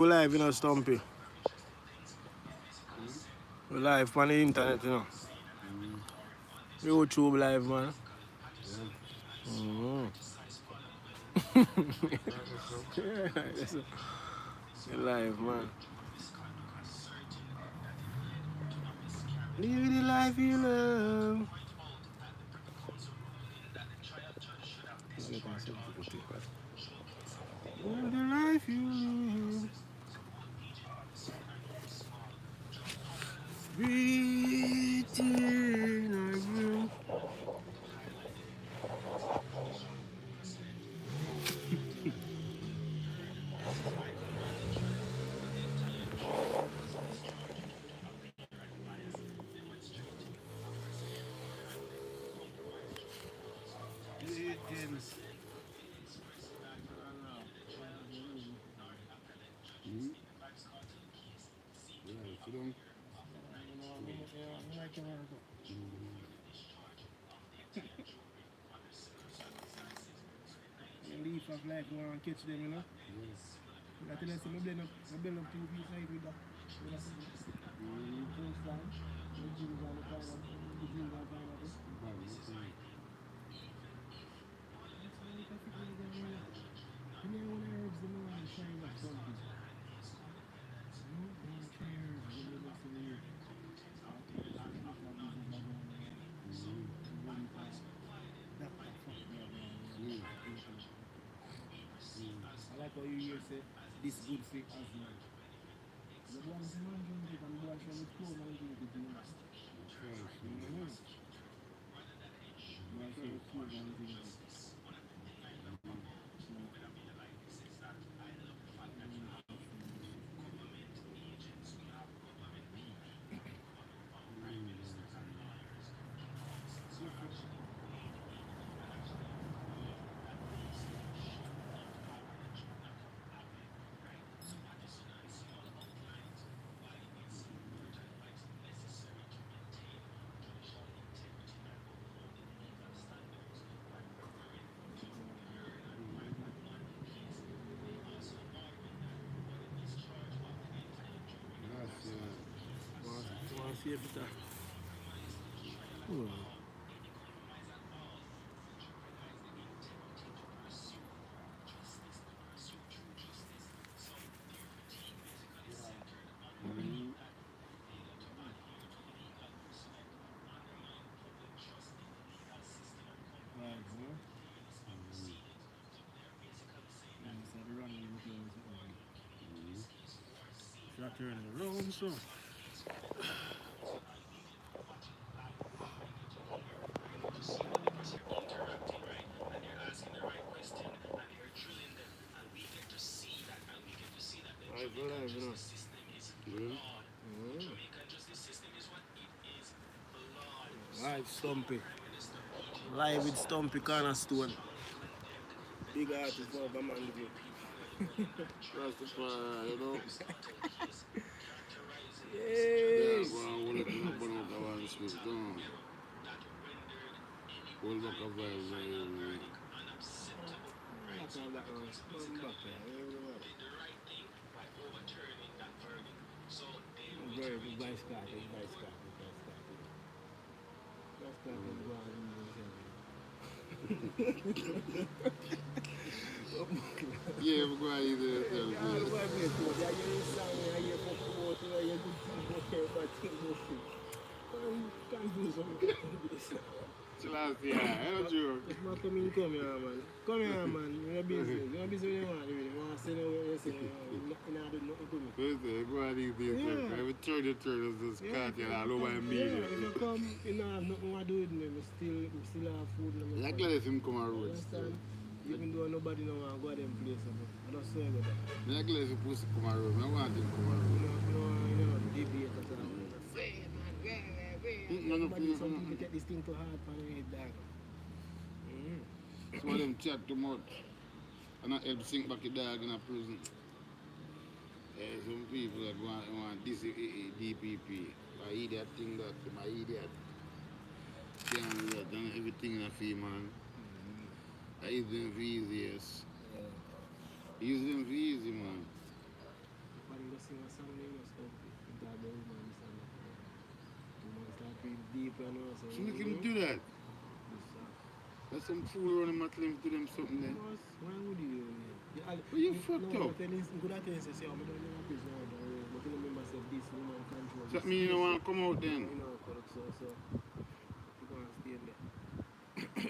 We live, Stumpy. Mm, We live on the internet, mm, YouTube live, man. yeah, Mm-hmm. right, what's up? Yeah, we live, man. Live the life you love. Live the life you love. Breathe in, I will. Greetings. Mm, yeah, sit down. Mm, mm, Leaf of life, you want to catch them. yeah, I tell you, I blend up 2 piece like with that. mm, Coastline, the ginger and the pineapple, the ginger and pineapple. bad, no thing. That's why you can fit in there, man. You know when herbs, the man, try that something. Try herbs, the man, say, I think it's a little business I go on there. Mm, Ready for Dr. Fuck me again, mm, mm, I like how you hear say, this good for asthma. The boy say, man, drink it, and the boy show me clothes and drink it, that's right, son. Mm-hmm. Boy That's show me right. clothes and drink it. Mm, mm, mm, that's Want to see it better? Hmm. mm, Right, huh? mm, Yeah, so the wrong way looking at something. mm, Should I turn it around, so? Live, live. yeah, Mm. Live Stumpy. Live with Stumpy Cornerstone. Big artist for a man living. Rastafari, you know. Yeah, Yay! go and hold up in a bun out of Van Smith, don't hold back a vibes, man. That's all that one. Come back here. Very good vice card. Vice card. Vice card. Vice card can Mm. go Yeah, we go and eat it Yeah, yourself, the man. boy play too. They are getting song, they are getting fuck about, they are getting good thing, bad thing, no shit. Can't do something. Chill out, yeah, I don't joke. If man come here, man. Come here, man. You're busy. You're busy with the man. You want to say no, you say no. You know, do nothing to me. Listen, go and eat it yourself. Yeah. Every turn just Yeah, caught if you you all over come, yeah, if you immediately. come, you know, have nothing to do with me. We still have food in my Like front. let him come and You road still. understand? Even though nobody know want to go to them place, I don't swear about that. Like let him pussy come and road. I want him come and You road. know, debate at all. Fair, man, No, no, Everybody, some no, people no. take this thing to heart for the head, dog. Mm. Some of them chat too much. And I help sink back the dog in a prison. Some people that want this DPP. I idiot thing that, my idiot. Can't do that. And everything in a fee, man. I use them for easy, yes. Yeah. Use them for easy, man. deep, you know. So, So make him do that. That's some fool around him and tell him to do them something there. Why would you? Well, you fucked up. Good at things, say, I'm not in a prison, but you remember, say, this woman control. So that means you don't want to come out then. You know, so, you can't stay there.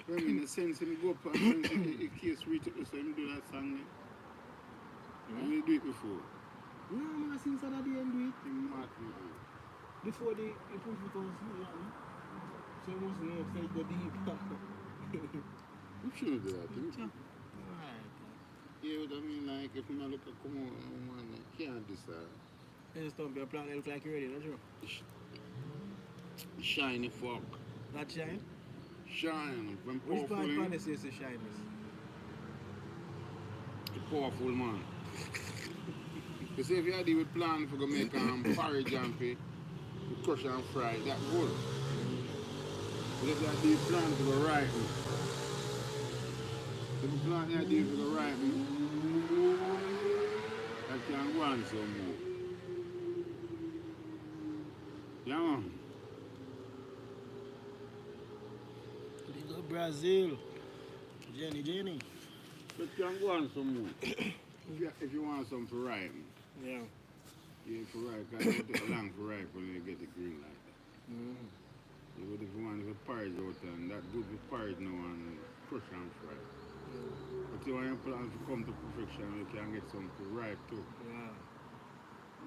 I mean, the sense him go up and the case reach up so him do that song there. And he do it before. No, man, since that day and do it. Him mad, man. Before they put it on so you must know if they go deep. You shouldn't do that, think you? Alright. Yeah, but I mean, like, if you look at come out, man, can't decide. You just don't be a plan, it look like you're ready, don't you? Shiny fuck. That shine? Shine. When Which powerful, part eh? of this is the shyness? The powerful man. You see, if you had the plan for to make porridge and to crush and fry, that good. But if you had the plan for the ripen, if you plan you had for the ripen, that can go on some more. Yeah, man. Big up Brazil. Jenny. That can go on some more. If you want some for ripen. Yeah. Yeah, for ripe, because it take long for ripe when you get the green like that. Mm-hmm. Yeah, but if you want the porridge out and that good with porridge now and crush and fry. But you want your plan to come to perfection, you can get some for ripe too. Yeah.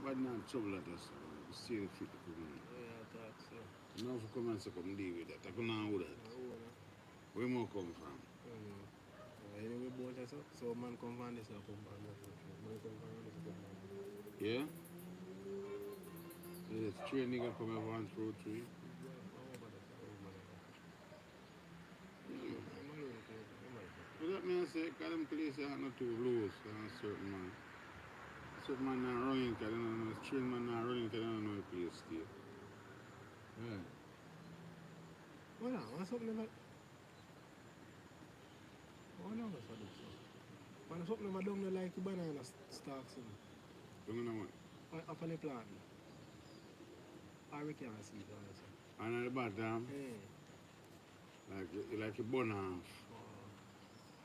But not trouble at us. You see the fit to come in. Yeah, I thought so. Now if you come and say come deal with that, I can know that. Where more come from? Anyway, both that's up. So man come find this up. Man come find this up. Yeah? Yeah, it's three niggas come over 1, 2, 3. But that means I say, because them places are not too loose on a certain man. Certain man not running because they don't know, train man not running because they don't know the place still. Yeah. What now? What's something like? What now? What's something about down there like the banana stalks? Don't know what? Up on the plant. I we can't see it honestly. And at the bottom, like a bun half.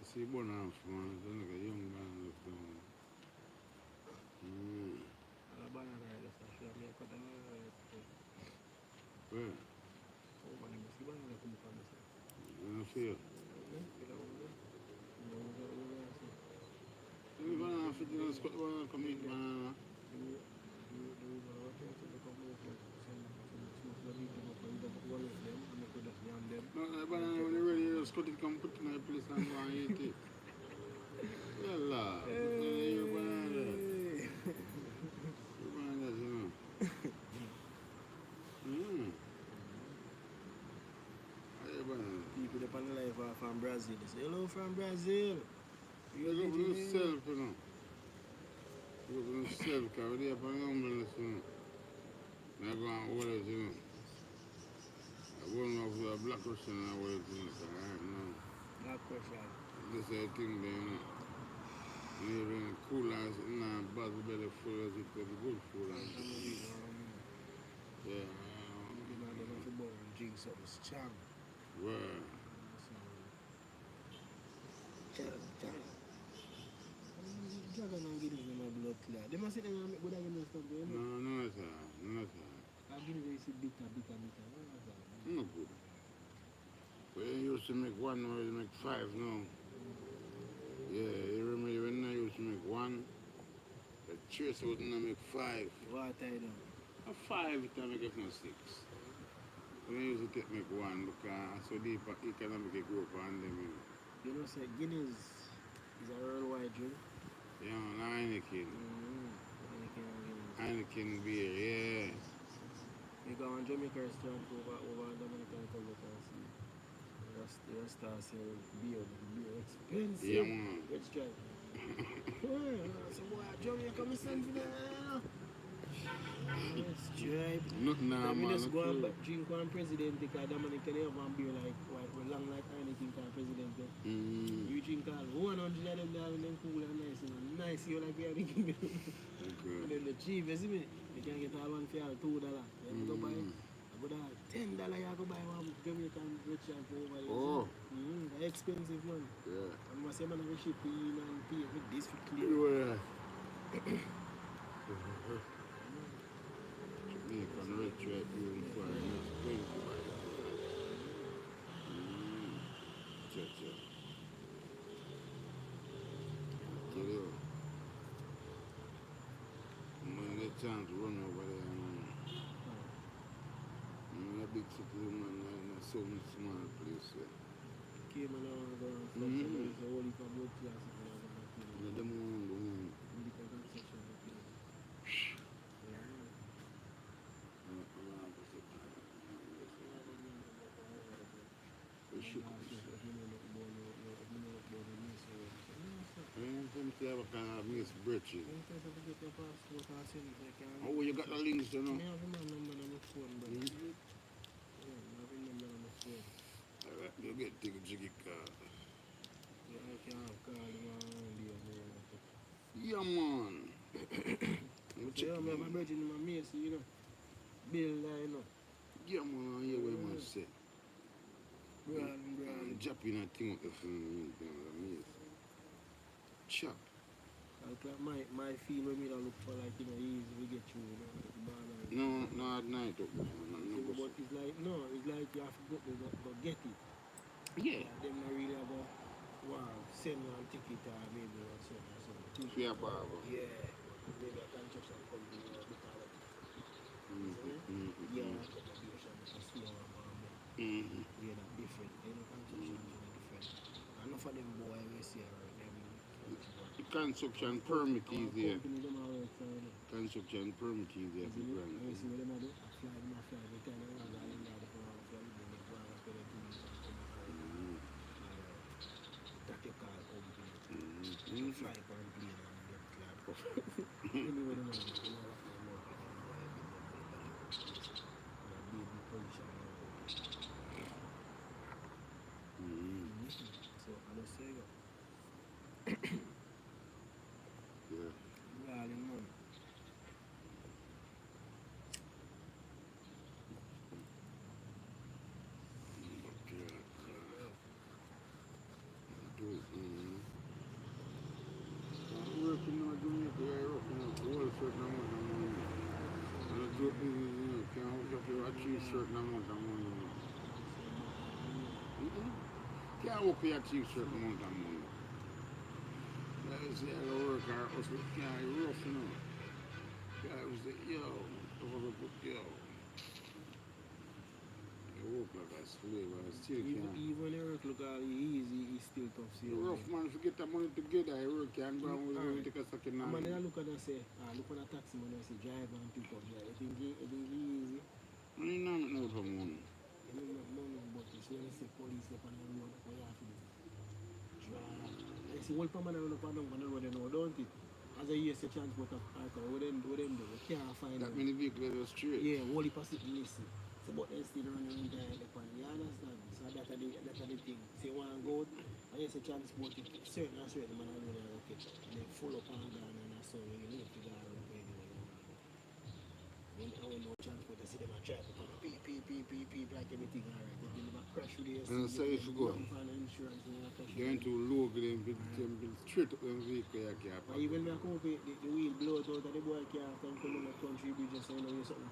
You see bun half, man. Don't look a young man look down. The banana is actually a cut down. Where? Oh man, you see banana come from this. You don't feel? The banana fit in the spot, the banana come eat banana. No, the banana when you're ready, you just cut it, come put it in the place and go and eat it. Yalla, your banana. Your banana, you know. People up on the life are from Brazil. They say, hello from Brazil. You look for yourself, you know. You look for yourself, because they're up on the humbleness, you know. They're going to hold it, you know. I won't know if you're a black Russian or what it is, right now. Black Russian. This is a thing there, you know. You're really cool as, you know, bad belly full as it was good food. Yeah. You know, they don't go and drink something strong. Well. Dragon and Guinness in my blood clot. They must say they make good again stuff there. No, sir. No, sir. I Guinness is bitter. No good. When you used to make 1, now you make 5 now. Yeah, you remember when I used to make 1, the trace would not make 5. What I do? A 5 it can make it no 6. When I used to take make 1 because so deep economic growth on them. You know, say Guinness is a worldwide drink. Yeah, Heineken. Heineken beer, yeah. You go on Jamaica restaurant over Dominican Republic and see. The restaurant sell beer expensive. Yeah, man. Let's try. So boy, Jamaica, me send for them. Let's try. Nothing now, I mean, man. just go and drink one president because Dominican have one beer like long like Heineken called president. You drink all 100 of them there and then cool and nice. You know. Nice, you like beer drinking. Okay. And then the cheap, you see me? You can get all one for $2. Then you go buy But $10 you go buy one Jamaican restaurant over there. Oh. Expensive one. Yeah. And must say man have a shipping and pay with this for clear. Yeah. Jamaican restaurant doing fine. Expensive. Cha-cha. Tell you. Man, get chance to run over there, man. A big city, man, and so much small place. Came along and gone from the whole heap of work class. Yeah, them one. Some say I kind of miss bridges. Oh, you got the links, you know? I have my number on my phone, but I have my number on my phone. Alright, you get take a jiggy card. Yeah, I can have call around here. Yeah, man. Yeah, I have a bridge in my mace, you know. Bill, you know. Yeah, man, I hear what man say. Brand. Japping a thing up the phone, chop. My feel when me look for like, you know, easy we get through, you know. No, at night up there. But it's like, no, it's like you have to go get it. Yeah. Them not really about, wow, send one ticket or maybe or something. Yeah, Baba. Yeah. Maybe a construction company or because yeah, contribution is slow and yeah, that's different. You know, construction is different. Enough of them boy we see them. The construction permit is there. Company them are work for them. Construction permit is there for I granted. see what them are do. I fly them, they kind of run down there for one fly them, they go and after they do this and come back. That you call company. Fly on plane and get clad. Anyway, them are do. So I don't say that. Yeah. Darling man. I'm working on Jamaica, I'm working on whole certain amount of money. And I do business, can achieve certain amount of money. Can't work to achieve certain amount of money. Like I say, I work hard, also can't rough, you know. Guy was like, yo, yo. I work like a slave, I still can't. Even the work look all easy, it's still tough. See, Rough man, forget the money together, I work and go and we'll take a second man, hand. I look at and say, look on a taxi man, I say, drive and pick up. Yeah, I think easy. I ain't not know for money. You know, money, but it's when you say police up on the road, what you have to do. Drive. I see, all man run up and down on the road, you know, don't it? As I hear say transport of park, what them do? You can't find That them. many vehicles are straight. Yeah, only pass it listen. So, but they still running in there, you understand? So that's the thing. Say one go, and you say transport it, certain man I know they're okay. They full up and down and so you need to go around anyway. When no transport, I see them a try to come beep, like everything alright. They never crash with the And so if you go, insurance and crash. you're into low grade, straight up them vehicle you can't park. Even when I come up with the wheel blow out of the boy can't come on the country bridge and say, you know, you're something.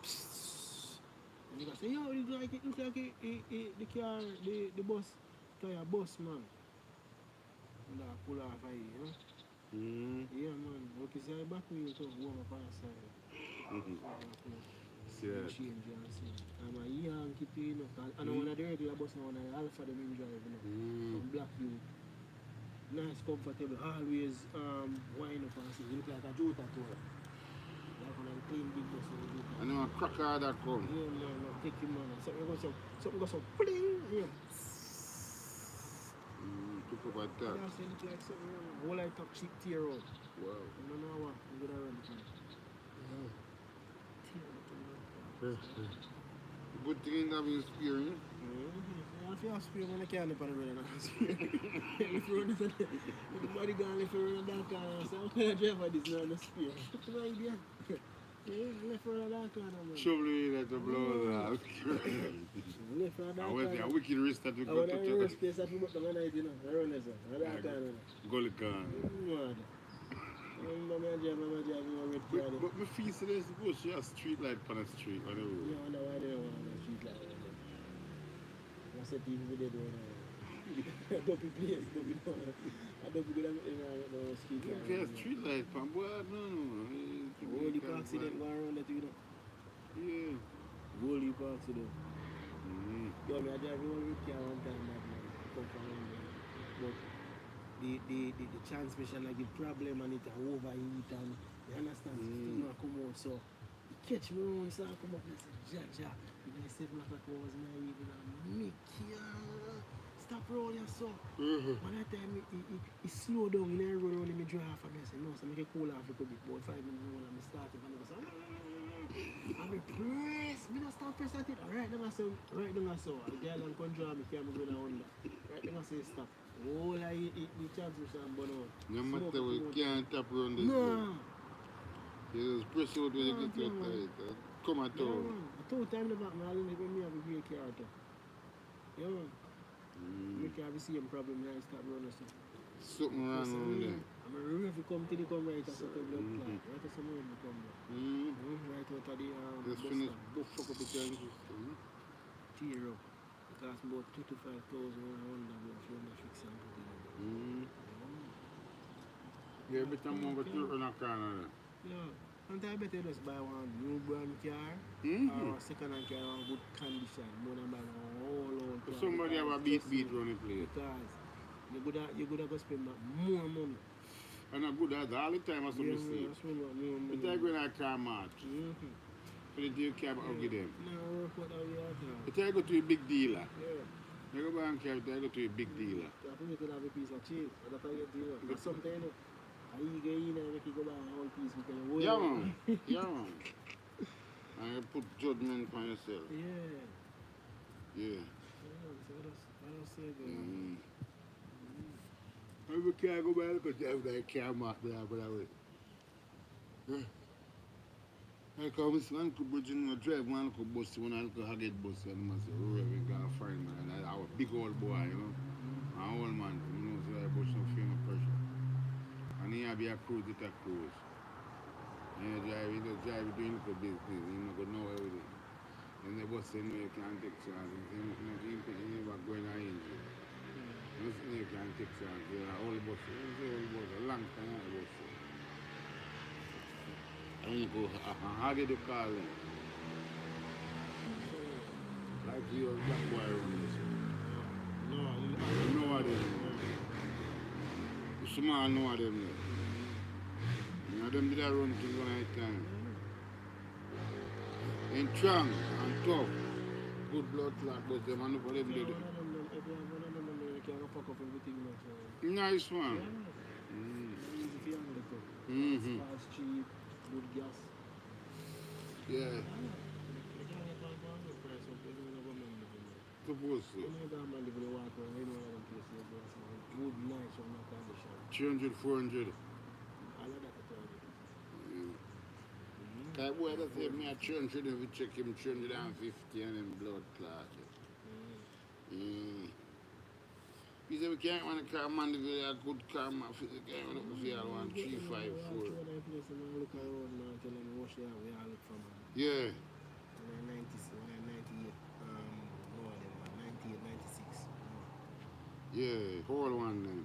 And you can say, yo, it look like the car, the bus, tire bus, man. And I pull off of you know? Yeah, man. Okay, so I back wheel to warm up on the side. See that? Change and see. I'm a Yankee too, you know. And one of the regular bus now, one of the Alpha them in drive, you know. From Black Youth. Nice, comfortable, always wind up and see. You look like a Jota tour. Like one of the clean big bus. And then a cracker that come. Yeah, man, take him, man. Something goes so pling, yeah. Took up at that. Yeah, say look like something, whole like top cheap tear out. Wow. I don't know what, I'm gonna run it. Good thing in having experience. If you have speed, man, I can't live on the road and speed. If you run it, if the body gone, if you run that car, so how can I drive for this now, no speed? What's the idea? Yeah, left for a dark corner, man. Shovel you that to blow Oh. out. Left for a dark I was corner. a wicked wrist that we I got want to to reverse place that we got the night, you know. Around there, sir. A dark corner. Gully Khan. Mad. I'm drive, you red car. But my feet say they're supposed to have street light on the street on the You road. wonder why they don't want to shoot like that. I said people with it don't know. I don't be place, don't be know. I don't be good at the street You light. can't street light, man. Boy, no. Holy accident going around that, you know. Yeah. Holy accident. Mm-hmm. Yo, me I drive one red car one time, that man. Come from around there. But the transmission like the problem and it overheat and you understand, it not come out. So he catch me around, so I come up and say, Jaja, you know, 7 o'clock was naive and me stop around here, so. One that time he slow down in the road around me drive off and I say, no, so make it cool off a little bit, about 5 minutes more and I start it and I say, I'm a press, me not start press at it. Right then I say, the girl and come drive me, camera going on that. Right then I say stop. Oh, like the transmission burn out. No matter what, you can't tap around this. No. You just press out when you get to it. Come at all. I told time the back, man, when me have a great car too. Yeah, man. Me can have the same problem when I start running so. Something wrong with there. I'm a river come to the come right at the blood clot. Right at some river come there. Right out of the Just bus finish, stop. go fuck up the chances. Tear up. It costs about 25,000 when I wonder if you want to fix it and put it in. Yeah, every time I go to run a corner. Yeah. Sometimes I better just buy one new brand car or a second hand car in good condition. More than buy one whole old car. Somebody have a beat running place. Because you could have go spend more money. And a good as all the time I saw me see. spend more money. But I go in a car mart. But you do a cab out with them. No, work what out here. But I go to a big dealer. Yeah. I go buy a car, I go to a big dealer. I think you could have a piece of cheese. That's how you do it. But something, you know, you get in and make you go buy a whole piece because you Yeah, man. Yeah, man. And you put judgment on yourself. Yeah. Yeah. So I don't say that. Every car I go buy, I go drive that car mark there, but I will. Yeah. I come to Uncle Bridging, I drive one Uncle Bus, one Uncle Haggett Bus, and I say, oh, we got a friend, man. And I was a big old boy, you know. An old man, you know, so I put some fear no pressure. And he have a cruise, it a cruise. And you just drive, doing little business, you know, go nowhere with it. And the bus say, no, you can't take chance. You never go in an engine. You say, you can't take chance. You're an old bus. You say, old bus, a long time old bus. And you go, how did you call them? Like you a black boy around this. No, You know what them. You small know what them there. You know them did a run things one at a time. And strong and tough. Good blood clot, but them and for them did it. Nice one. Mm-hmm. Fast, cheap, good gas. Yeah, supposed to. Good, nice, or not condition. 300, 400. All of that. That boy that say me a 300 if you check him 350 and him blood clot. He said we can't want a car man to be a good car man. We can't want to feel one 354. Yeah. 96. Yeah, whole one then.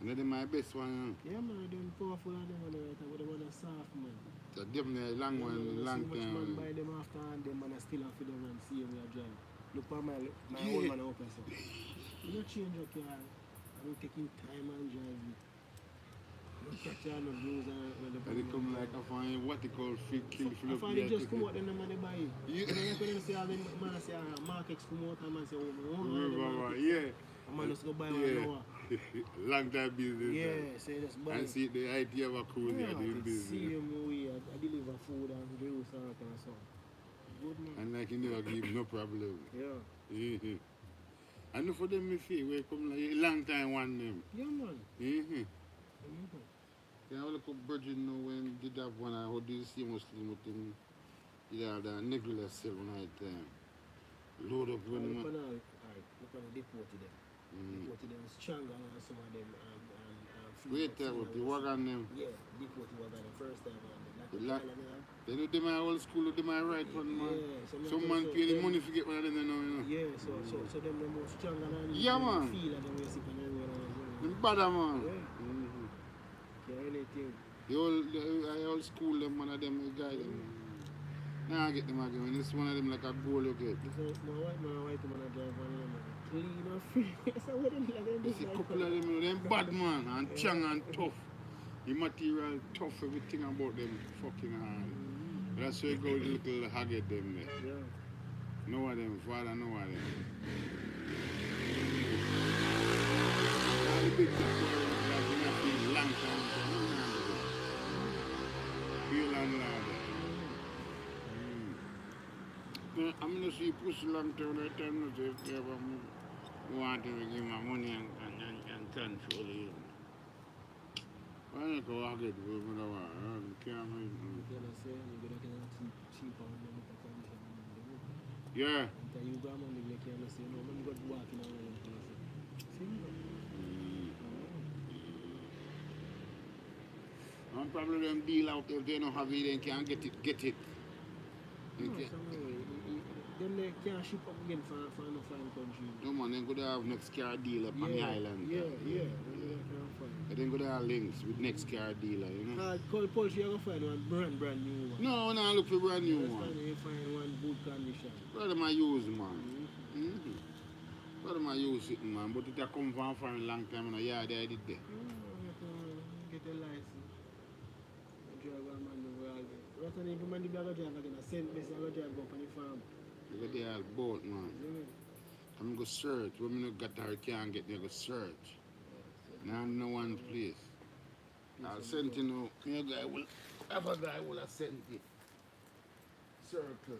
And then my best one. Yeah, man, them powerful and them right, but them are soft, man. So them the long one, long so much man time. buy them after and them man are still have them and see them we are driving. Look for my Yeah. old man open so. You don't change your car. I'm taking time and driving. You catch all the blues and the And they come like I find what they call kill I find it just come out then the man they buy it. Yeah. And then you can say all them man say markets come out and man say Yeah. a man just go buy one Yeah. hour. Long time business. Yeah, so you just buy And it. see the idea of a cruise Yeah, here doing I see business. him way I deliver food and juice and that kind of stuff. Good man. And like you never give no problem. Yeah. And for them, me see, we come like a long time one them. Yeah man. Mm-hmm. Can I look up Virgin now when did have one? I heard this same Muslim with him. He had a necklace sell one night time. Load up when Look him. on the deported them. Deported them stronger than some of them. Wait there with the wagon them. Yeah, deported wagon the first time. The lock. They know they my old school, they my right one man. Yeah, Some man pay the money to get one of them now, you know. Yeah, so them the most stronger than Yeah, man. feel that they sit on the road and Them bad man. yeah. Anything. The old school them one of them guy them. Nah, I get them again. When it's one of them like a goal you get. My white man drive one of them. Clean and free. So what them like them You see a couple of them, you know, them bad man and strong and tough. The material tough, everything about them fucking hard. That's why you go with the little haggard them there. Yeah. Know of them, father know of them. All the big people that we have been long time ago. Feel and ladder. I'm going to see push long term, I tell you if they ever want to give my money and control it. I don't go haggard with me, I can't mind. Yeah. And probably them deal out if they don't have it, they can't get it. Them they can't ship up again for no foreign country. No man, they could have next car dealer on the island. Yeah. They could have links with next car dealer, you know. Call Poultry, you're going to find one brand new one. No, no, look for brand new one. You find one good condition. Brother, my use, man. Brother, my use it, man. But it come from for a long time, and yeah, they did there. Get a license. Drive a man the world. Right now, if you man the drive again, I send this, I go drive up on the farm. You got there boat, man. I'm going to search. When I got there, I can't get there, go search. Now, no one place. I'll send you know. Your guy will have a guy will have sent it. Circle.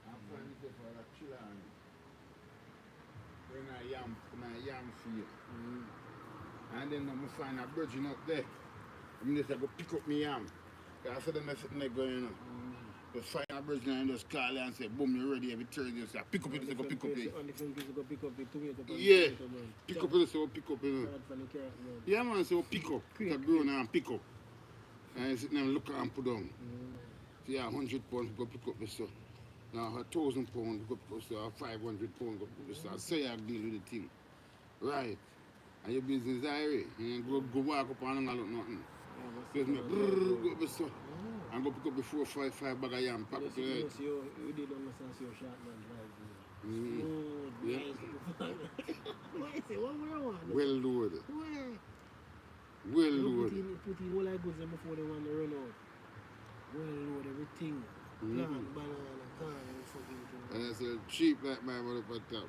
I'll find it for a chiller. Bring a yam field. And then I'm find a virgin up there. I'm just go pick up my yam. I said I'm sitting there going, you know. Just find a virgin and just call her and say, boom, you're ready every Thursday. Say, pick up it, go pick up it. Yeah. Pick up it, so pick up it. Yeah, man, so pick up. Pick up, grow now and pick up. And you sit there and look and put down. So yeah, 100 pounds, go pick up this stuff. Now, 1,000 pounds, go pick up so 500 pounds, go pick up this stuff. So you deal with the thing. Right. And your business is irie. And go walk up and look nothing. Just me, go up this stuff. And go pick up the 4 or 5 bag of yam, pack up the head. You did understand your shot man drive. Well loaded. Well loaded. Put in all I goods before they want to run out. Well loaded, everything. Plant, banana, corn, and fucking thing. And I said, cheap like my mother up at top.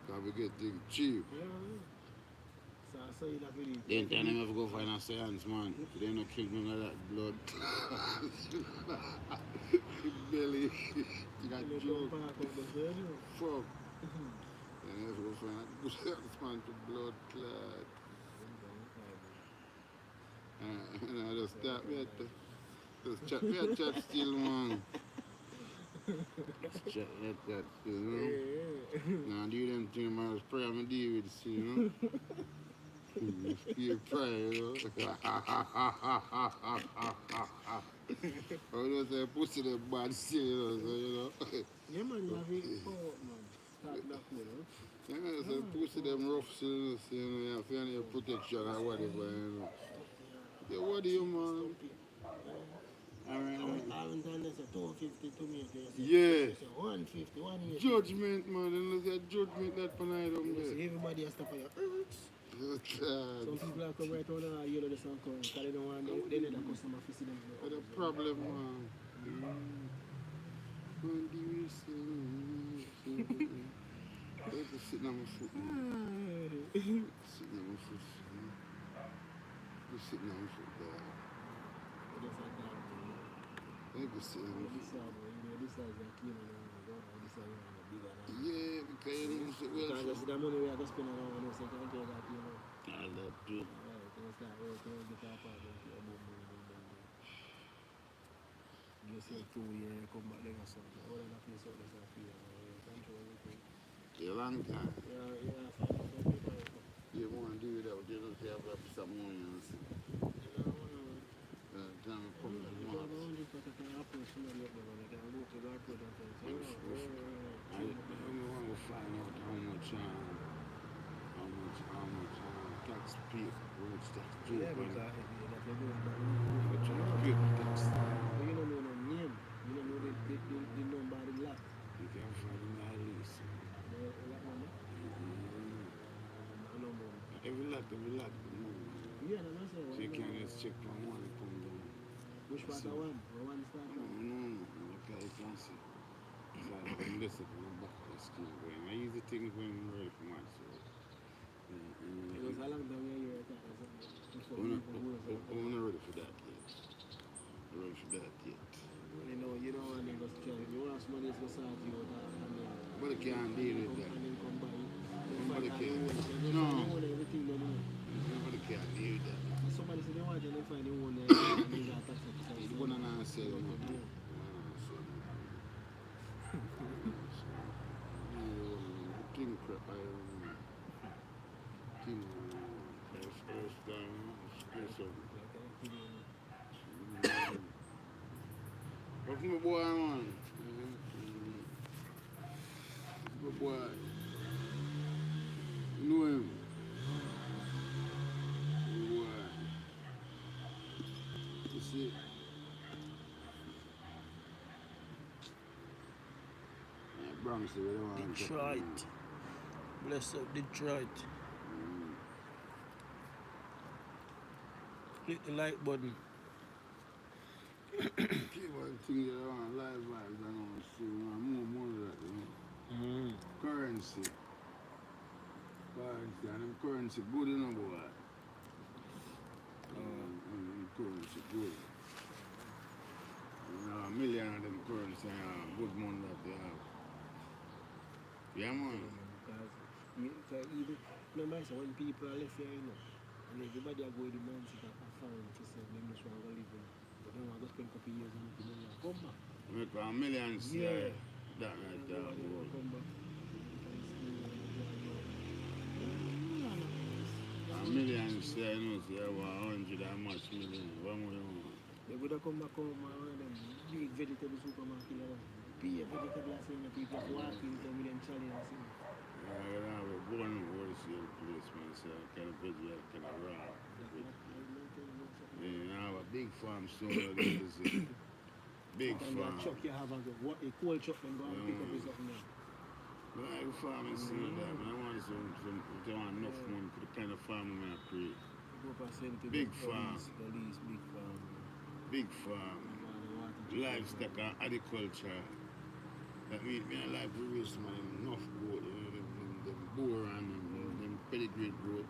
Because we get things cheap. Yeah. So you have to Then tell them have to go find a science, man. They don't kill me with that blood. Belly. You got joke. Fuck. Then they have to go find a good science, man, to blood clot. And I just start me at just chat still, man. Just chat like that, you know. Now do them things, man. Just pray I'm going to deal with this, you know. You pray, you know. I was say pussy the bad still, you know. Yeah, man, you have it power, man. Start back with it. Yeah, so pussy them rough still, you know, you have to have protection or whatever, you know. Yeah, what do you, man? I haven't done this at 250 to me. Yeah. 150, 180. Judgment, man. And there's a judgment that for night on there. Everybody has stuff for your earth. Some people are come right on and yellow the sun come because they don't want they let a customer to see them. What a problem, man. Man, do you see? Just sitting on my foot, man. Sitting on my foot. Just sitting on my foot there. Just sitting on my foot. Yeah, because you know, well, because the money we are going to spend around, you know, so you can't get that, you know. that too. Alright, then start working and get an apartment. Yeah, boom, boom, boom, boom, boom. Just say 2 years, come back then or something. All of that place out there, start feeling. Control everything. A long time. Yeah, find out some people. You want to do that, you don't have some money and see. Time to come to the market. I only want to find out how much tax pay, road tax pay. Yeah, But because I try to pay the tax. you don't know no name. You don't know the number of the lot. You can find in my list. Lot number? Number. Every lot. Yeah, that's So you can just check on one and come down. Which part of one? Or one start from? No. Okay, you can see. So I'm listening to the back of the screen going. I use the things when I'm ready for my so. It was how long time you hear that or something? I'm not ready for that yet. You know, you don't want to go straight. You want somebody to start you out and then... But I can't deal with that. And then come back. Nobody can. No. Everything they do. Nobody can deal with that. Somebody say they want to find their own and they got tax it. It's one and a half cent. King crap, I don't know. King, first time, what's my boy on? My boy. You know him? My boy. You see? Bronx, we don't want to Detroit. Bless up Detroit. Click the like button. Keep one thing you want live vibes and all see more of that, you know. Currency. And them currency good, you know, boy. Currency good. You know, a million of them currency good money that they have. Yeah, man. Because even, remember, so when people are left here, you know, and everybody are going to the mindset of found to say, they just want to live in. But they want to spend a couple of years and they come back. Make a millions, Yeah. That right there. They want to come back. A million, say, you know, say, 100 and much million. What more you want? They would have come back home and one of them big vegetable supermarket. Pay vegetable, I say, the people walk in with them challenge. I have a born wholesale place, man, so I kind of veggie, I kind of raw. Yeah, I have a big farm store, big farm. Truck you have a cold truck and go and pick up something there. But I have a farm and see that, man. I want some, if they want enough money for the kind of farm I'm going to create. Big farm. Big farm. Big farm. Livestock and agriculture. That means me and life we raise man enough goat, you know, them boar and them pedigree goat.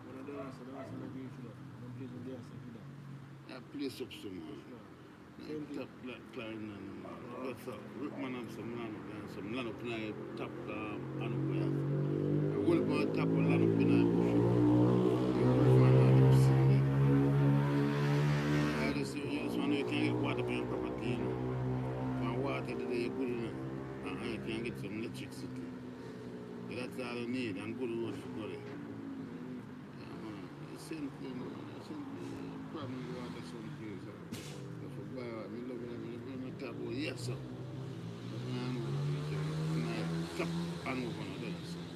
That place up some man. Top black client and what's up? Rickman and some land up in the top and up there. I will go top of land up in the bush. I just say, you just want to can get water for your property, you know. And water today you good enough. You can get some electricity. But that's all you need and good road for go there. Yeah, man. The same thing, problem you want at some place. If you buy what me love it, I talk about yes, sir. But I know I top and over on the other side.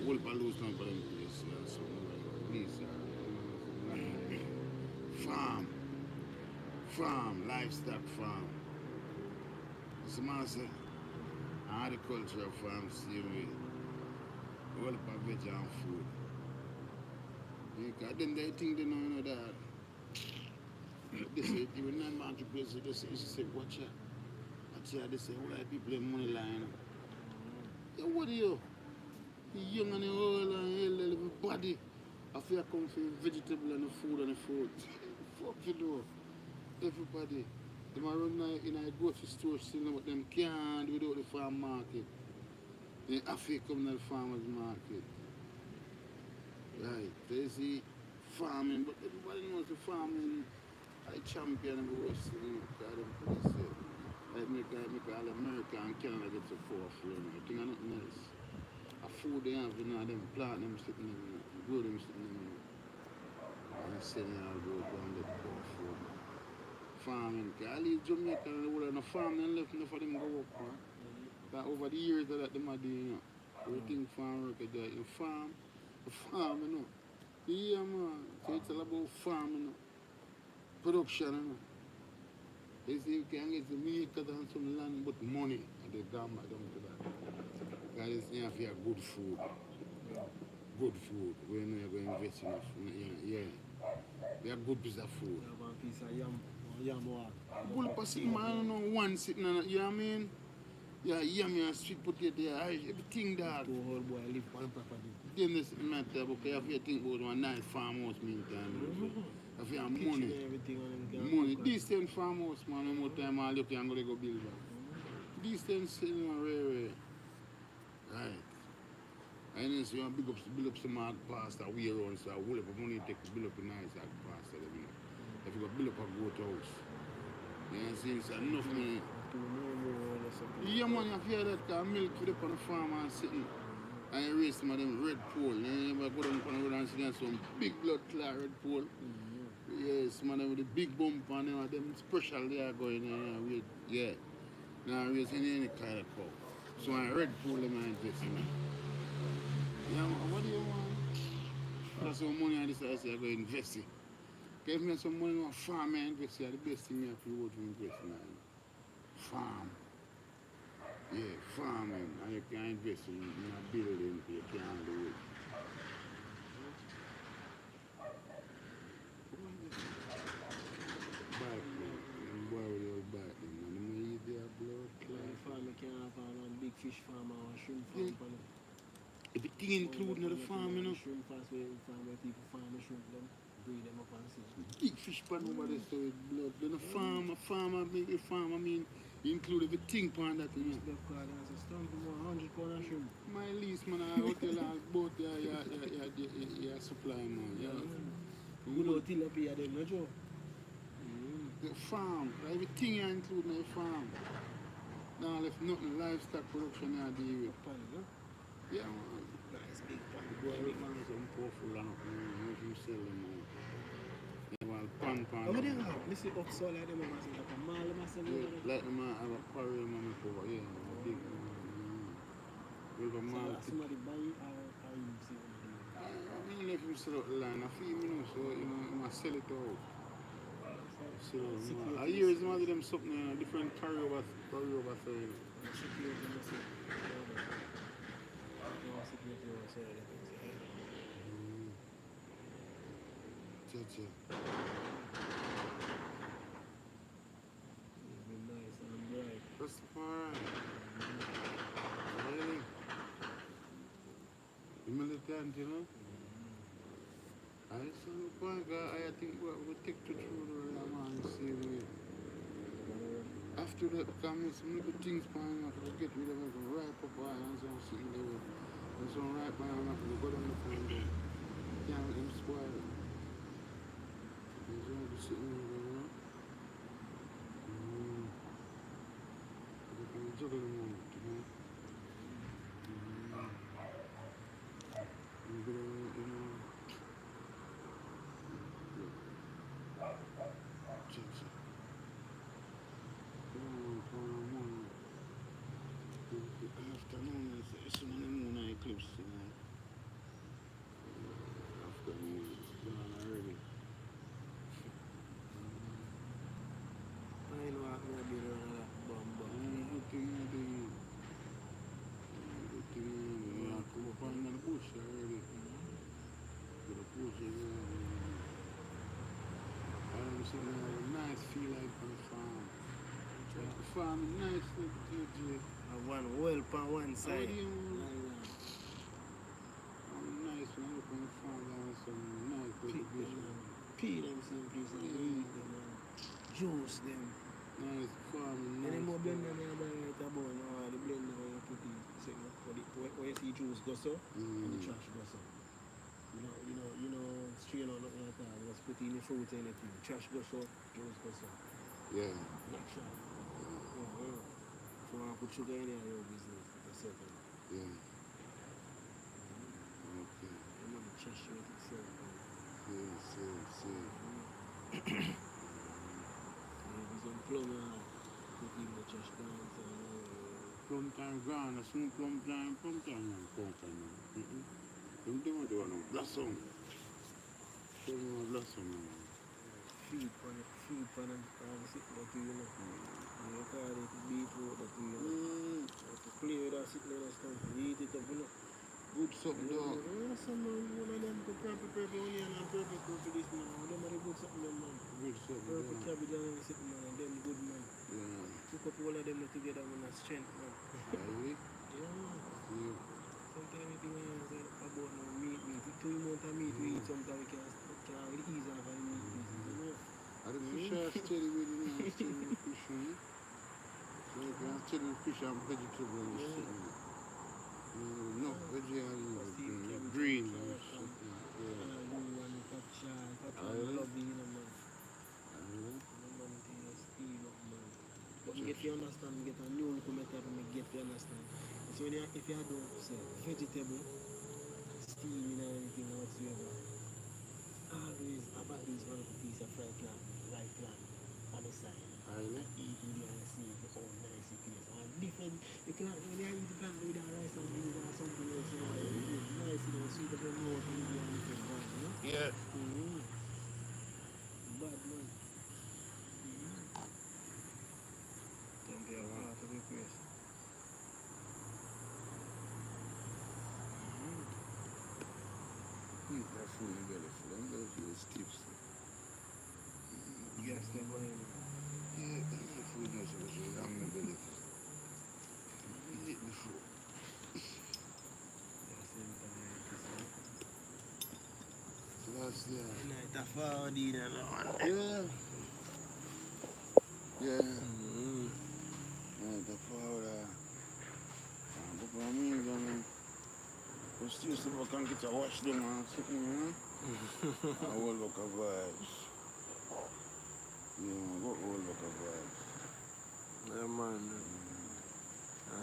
Whole lose now for them place. So, please, farm, livestock farm. So, man, say, agriculture farm, same way. All of veg and food. Because then they think they know that. They say, even non entrepreneurs, they say, watch out. They say, white people have money lying. Yeah, what are you? The young and the old and everybody. After you come for vegetable and the food. Fuck you know. Everybody. They might run in a grocery store selling what them can't do without the farm market. Then after you come to the farmer's market. Right. They see farming, but everybody knows the farming. I champion of West, you know, because them police say, like make all America and Canada get to 4th floor, you know, thing and nothing else. A food they have, you know, them plant them sitting in, you know, grow them sitting in, you know, and sell them all go down get 4th floor. Farming, because I leave Jamaica and the whole of the farm, then left enough for them go up, man. That over the years that them are doing, you know, everything farm work, you farm, you know. Yeah, man, so it's all about farm, you know. Production, you know. They say you can get some acres and some land, but money, and they gone back down to that. Because you have to have good food. Good food. Where you know you're going to invest in it. Yeah. They have good piece of food. You have one piece of yam walk. Bull sitting, man, I don't know, one sitting on it, you know what I mean? Yeah, yam and sweet potato, yeah, everything that. Two whole boy live on property. Then this matter, because you have to think about one nice farmhouse meantime. If you have money. Everything on them Money, decent farmhouse, man, no more time I'll look and go build back. Decent sitting on rare. Right. And then so you want to build up some hard pasta way around, so I will have money take to build up a nice hard pasta, you know. If you go build up a goat house. You know what I'm saying? So enough money. Yeah, man, you have to hear that, because milk for the on the farm and sitting. And you raise some of them red pole. Then you go down on the road and see them some big blood clot red pole. Yeah, some of them with the big bump and them special they are going with, yeah. Now raising any kind of cow. So I red pole them and invest in. Yeah, what do you want? That's some money I decide I go invest in. Give me some money on farm and invest in. The best thing you have to do to invest in. Farm. Yeah, farming. And you can invest in a building, you can't do it. Back, man. Boy, with your back, man. The money is there, blood, clot. Farmer can have a big fish farm or a shrimp farm. Everything included in the farm, you know. Shrimp farm where people farm the shrimp, them breed them up and see. Big fish pan over there, so with blood. Then a farmer, big farm, I mean, include everything pan that, you know. They've got a stump of 100 pound of shrimp. My lease, man, I hotel and boat, yeah, supply, man, yeah. Good old tilapia, them, no joke. The farm, everything you include in the farm. Now left nothing, livestock production I deal with. Pan, no? Yeah, man. Nice big pan. Boy, man, is some powerful and if you sell them, man. They want pan. Over there, I see oxo like them, I see like a mall, I see Like the man have a quarry, man, over here, a big man. With a man. Somebody buy it or you see it? I mean, if you sell out the line, I feel, you know, so, you know, you must sell it out. So, I hear some of them something, different carryover sale. Chacha. Nice and bright. That's fine. Really? The militant, you know? I saw the point, I think we take to through the man, see me. After that, come some little things, man, I could get rid of it, ripe up, and so sitting there. And so ripe, man, I could go down the phone there. Can't let them spoil it. And so I'm sitting there, you know? I can juggle them all, you know? You know? Afternoon, it's on the moon eclipse tonight. Afternoon, it's gone already. I know I'm going to be around that bomb. Good thing, I come up on the bush already. Got a bush there. I'm sitting there with a nice feel like on the farm. The farm is nice, little One well on one side. I'm nice when I look on the farm, there was some nice vegetation. Peel them same place and eat them and juice them. Nice farm, And nice. then more blend them and buy it about now, the blender when you put in second for the where you see juice go so and the trash go so. You know strain or nothing at all. Just put in the fruit and anything. Trash go so, juice go so. Yeah. Natural. Mm-hmm. If you want to put sugar in there, your business. It's a certain. Yeah. Okay. You know the trash rate itself. See. Maybe some plum put in the trash cans and Plum time gone, a soon plum time, man, pumpkin, man. Them don't do no blossom. Plum no blossom, man. feed for them sit there to you know. You call it beetroot that you know. To play with that sit there stuff, eat it up, you know. Good something, though. Some man, one of them go purple onion and purple for this man. Them are the good something, them man. Good something, Purple though. cabbage and sit man, and them good man. Yeah. Cook up all of them together with a strength man. Really? Yeah. See. Sometimes we think about no meat. With 2 months of meat we eat, sometimes we can ease off our meat business, you know. Are the fish are steady with it, you know, steady with the fish, you know? So you can steady with fish and vegetables, Yeah. you know. No, vegetarian, Steam green, cabbage, something. you Yeah. and Patricia, Really? love you, man. Really? Man, thing is steam up, man. But me get to understand, me get a new look method, me get to understand. So when if you do say vegetable, steaming and anything whatsoever, always have at least one piece of fried plant on the side. Really? Eat with the and see the own nice it is. And different, you can when you eat the plant with the rice and beans or something else, you know, it's nice, you know, sweet up your mouth and you and different one, you know. Yeah. Bad man. Don't be a part of the place. That food in belly full. I'm belly full of stiff stuff. Yes, they're going. Yeah, that food knows it was really I'm in belly full. Eat it before. So that's Night of all the day, Yeah. Yeah. Mm-hmm. Yeah, the powder. But for me, then, we still see if I can get a watch them and something, you know? A whole look of vibes. Yeah, what whole look of vibes. Yeah, man.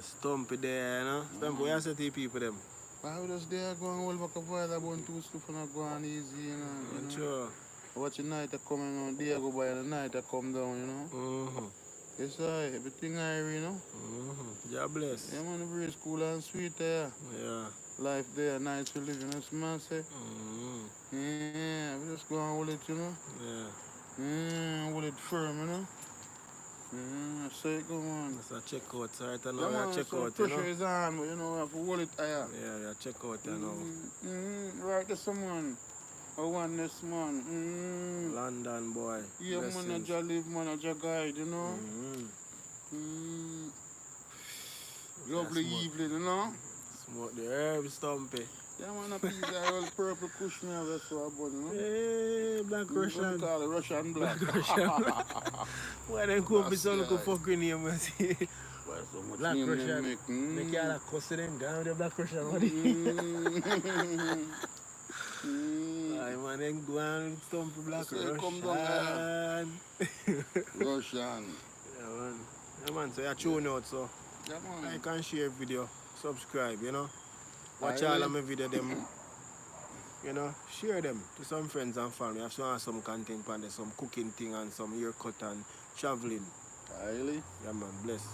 Stumpy there, you know? Stumpy, what you say to the people, them? Why would us there go and hold back a vibes about two stuff and go on easy, you know? I'm sure. Watch the night a coming on, day go by and the night a come down, you know? Mm-hmm. Yes, sir, everything I you know? Mm-hmm. God bless. Yeah, man, very cool and sweet there. Yeah. Life there, nice to live, you know, man say. Mm-hmm. Yeah, we just go and hold it, you know? Yeah. Hold it firm, you know? Yeah, so it go on. That's a check out, so right now, Yeah, man, check so out, you pressure know? is on, but you know, I have to hold it higher. Yeah, check out, you know? Right, there's someone. I want this man. London boy. Yeah, man, I Blessings. just live, man, I just guide, you know? Mm-hmm. Lovely That's evening, you know? Smoke the herb stumpy. Yeah, man, a piece of old purple kush me have that's what I bought, you know? Hey, Black What Russian. call it? Russian black. Russian black. Why them come be some That's little right. fucking name, man? See? Why so much Black name Russian. them make? Make you all a cuss them down with the Black Russian, what Aye, man, then go on with stumpy Black So you come Russian. Russian. Yeah, man. Yeah, man, so you tune out, so Yeah, man. like and share video, subscribe, you know. Watch Aye. all of my video, them, you know, share them to some friends and family. I have some content on there, some cooking thing and some haircut and traveling. Really? Yeah, man, bless.